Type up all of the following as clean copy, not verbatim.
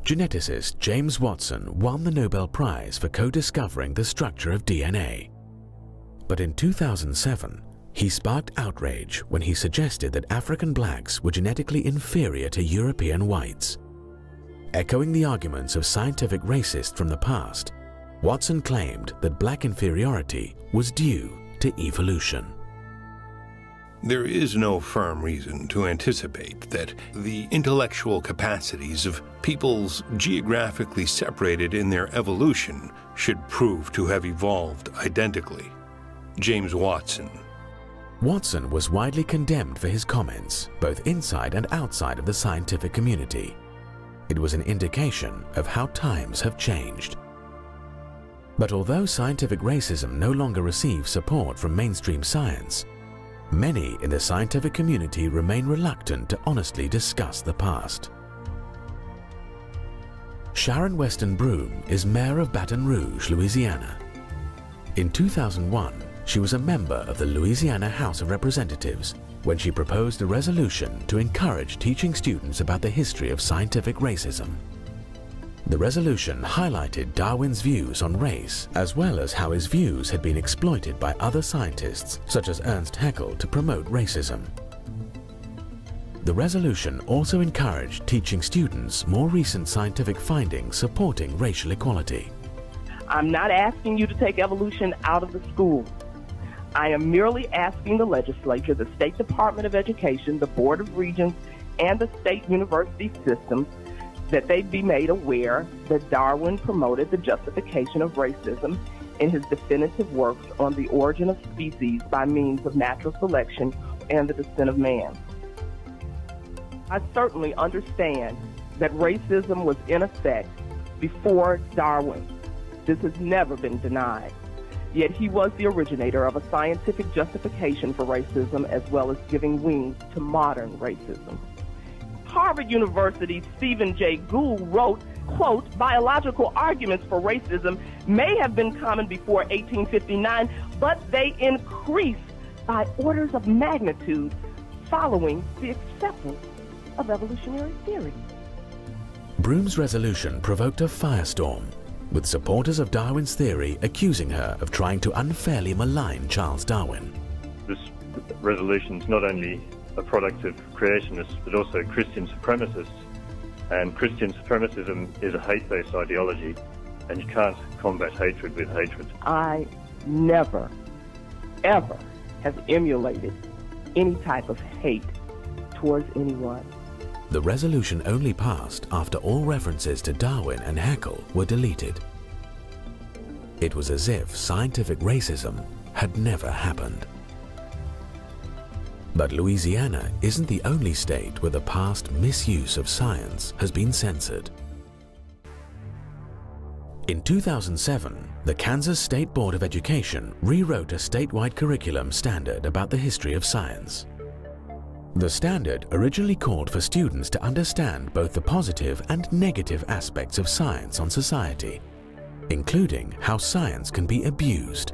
Geneticist James Watson won the Nobel Prize for co-discovering the structure of DNA. But in 2007, he sparked outrage when he suggested that African blacks were genetically inferior to European whites. Echoing the arguments of scientific racists from the past, Watson claimed that black inferiority was due to evolution. There is no firm reason to anticipate that the intellectual capacities of peoples geographically separated in their evolution should prove to have evolved identically. James Watson. Watson was widely condemned for his comments, both inside and outside of the scientific community. It was an indication of how times have changed. But although scientific racism no longer receives support from mainstream science, many in the scientific community remain reluctant to honestly discuss the past. Sharon Weston Broome is mayor of Baton Rouge, Louisiana. In 2001, she was a member of the Louisiana House of Representatives when she proposed a resolution to encourage teaching students about the history of scientific racism. The resolution highlighted Darwin's views on race, as well as how his views had been exploited by other scientists, such as Ernst Haeckel, to promote racism. The resolution also encouraged teaching students more recent scientific findings supporting racial equality. I'm not asking you to take evolution out of the school. I am merely asking the legislature, the State Department of Education, the Board of Regents, and the state university systems that they be made aware that Darwin promoted the justification of racism in his definitive works on the origin of species by means of natural selection and the descent of man. I certainly understand that racism was in effect before Darwin. This has never been denied. Yet he was the originator of a scientific justification for racism, as well as giving wings to modern racism. Harvard University's Stephen Jay Gould wrote, quote, "Biological arguments for racism may have been common before 1859, but they increased by orders of magnitude following the acceptance of evolutionary theory." Broome's resolution provoked a firestorm, with supporters of Darwin's theory accusing her of trying to unfairly malign Charles Darwin. This resolution is not only a product of creationists, but also Christian supremacists. And Christian supremacism is a hate-based ideology, and you can't combat hatred with hatred. I never, ever have emulated any type of hate towards anyone. The resolution only passed after all references to Darwin and Haeckel were deleted. It was as if scientific racism had never happened. But Louisiana isn't the only state where the past misuse of science has been censored. In 2007, the Kansas State Board of Education rewrote a statewide curriculum standard about the history of science. The standard originally called for students to understand both the positive and negative aspects of science on society, including how science can be abused.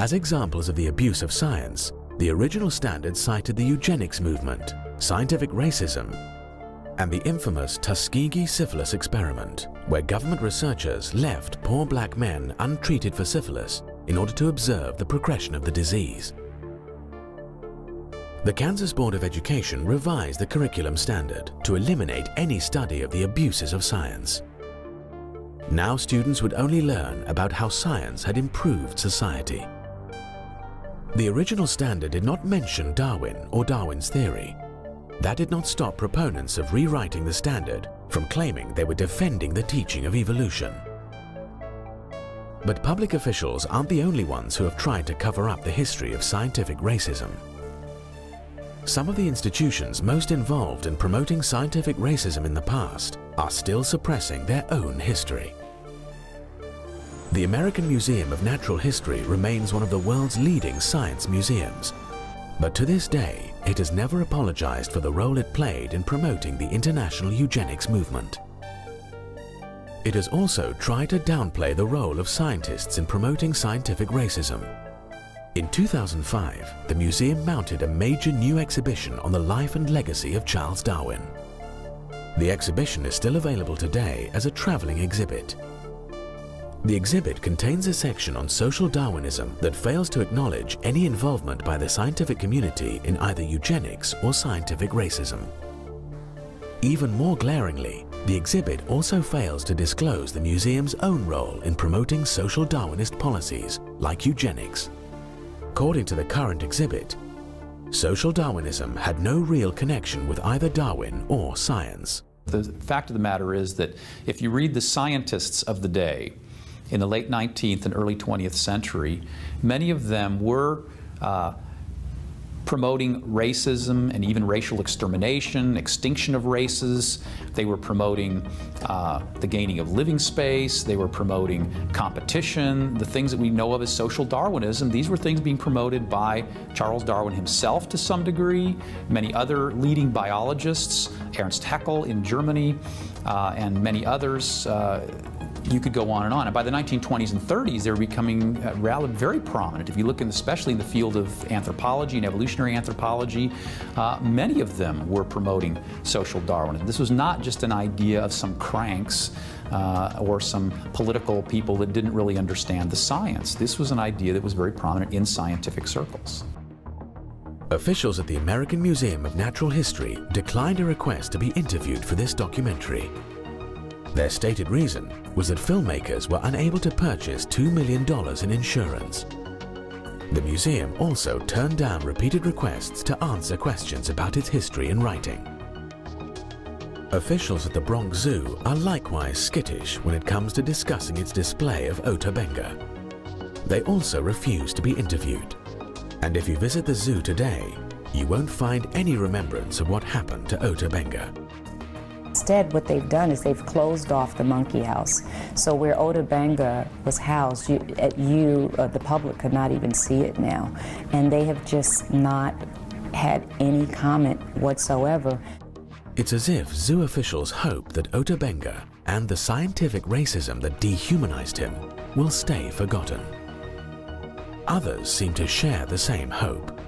As examples of the abuse of science, the original standard cited the eugenics movement, scientific racism, and the infamous Tuskegee syphilis experiment, where government researchers left poor black men untreated for syphilis in order to observe the progression of the disease. The Kansas Board of Education revised the curriculum standard to eliminate any study of the abuses of science. Now students would only learn about how science had improved society. The original standard did not mention Darwin or Darwin's theory. That did not stop proponents of rewriting the standard from claiming they were defending the teaching of evolution. But public officials aren't the only ones who have tried to cover up the history of scientific racism. Some of the institutions most involved in promoting scientific racism in the past are still suppressing their own history. The American Museum of Natural History remains one of the world's leading science museums, but to this day, it has never apologized for the role it played in promoting the international eugenics movement. It has also tried to downplay the role of scientists in promoting scientific racism. In 2005, the museum mounted a major new exhibition on the life and legacy of Charles Darwin. The exhibition is still available today as a traveling exhibit. The exhibit contains a section on social Darwinism that fails to acknowledge any involvement by the scientific community in either eugenics or scientific racism. Even more glaringly, the exhibit also fails to disclose the museum's own role in promoting social Darwinist policies like eugenics. According to the current exhibit, social Darwinism had no real connection with either Darwin or science. The fact of the matter is that if you read the scientists of the day, in the late 19th and early 20th century, many of them were promoting racism and even racial extermination, extinction of races. They were promoting the gaining of living space. They were promoting competition, the things that we know of as social Darwinism. These were things being promoted by Charles Darwin himself to some degree, many other leading biologists, Ernst Haeckel in Germany, and many others. You could go on. And by the 1920s and 30s, they were becoming very prominent. If you look especially in the field of anthropology and evolutionary anthropology, many of them were promoting social Darwinism. This was not just an idea of some cranks or some political people that didn't really understand the science. This was an idea that was very prominent in scientific circles. Officials at the American Museum of Natural History declined a request to be interviewed for this documentary. Their stated reason was that filmmakers were unable to purchase $2 million in insurance. The museum also turned down repeated requests to answer questions about its history and writing. Officials at the Bronx Zoo are likewise skittish when it comes to discussing its display of Ota Benga. They also refuse to be interviewed. And if you visit the zoo today, you won't find any remembrance of what happened to Ota Benga. Instead, what they've done is they've closed off the monkey house. So where Ota Benga was housed, the public could not even see it now. And they have just not had any comment whatsoever. It's as if zoo officials hope that Ota Benga and the scientific racism that dehumanized him will stay forgotten. Others seem to share the same hope.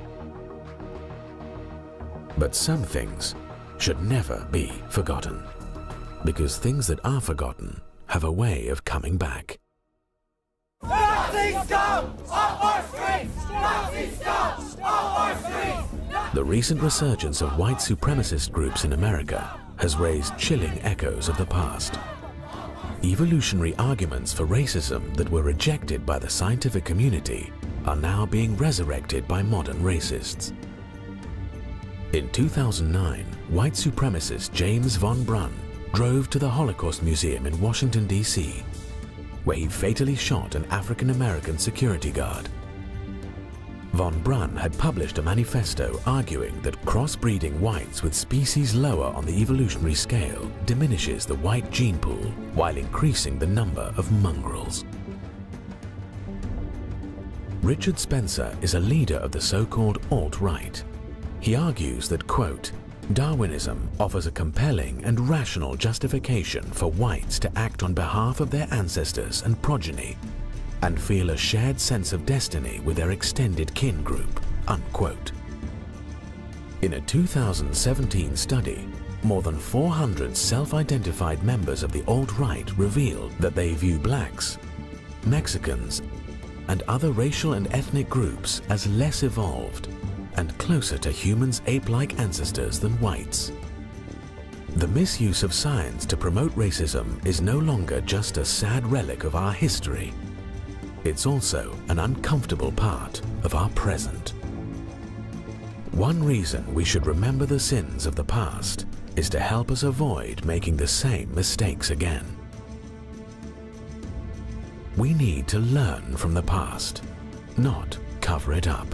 But some things should never be forgotten, because things that are forgotten have a way of coming back. Nazis come off our streets! Nazis come off our streets! The recent resurgence of white supremacist groups in America has raised chilling echoes of the past. Evolutionary arguments for racism that were rejected by the scientific community are now being resurrected by modern racists. In 2009, white supremacist James von Brunn drove to the Holocaust Museum in Washington, D.C., where he fatally shot an African-American security guard. Von Brunn had published a manifesto arguing that crossbreeding whites with species lower on the evolutionary scale diminishes the white gene pool while increasing the number of mongrels. Richard Spencer is a leader of the so-called alt-right. He argues that, quote, Darwinism offers a compelling and rational justification for whites to act on behalf of their ancestors and progeny and feel a shared sense of destiny with their extended kin group, unquote. In a 2017 study, more than 400 self-identified members of the alt-right revealed that they view blacks, Mexicans, and other racial and ethnic groups as less evolved and closer to humans' ape-like ancestors than whites. The misuse of science to promote racism is no longer just a sad relic of our history. It's also an uncomfortable part of our present. One reason we should remember the sins of the past is to help us avoid making the same mistakes again. We need to learn from the past, not cover it up.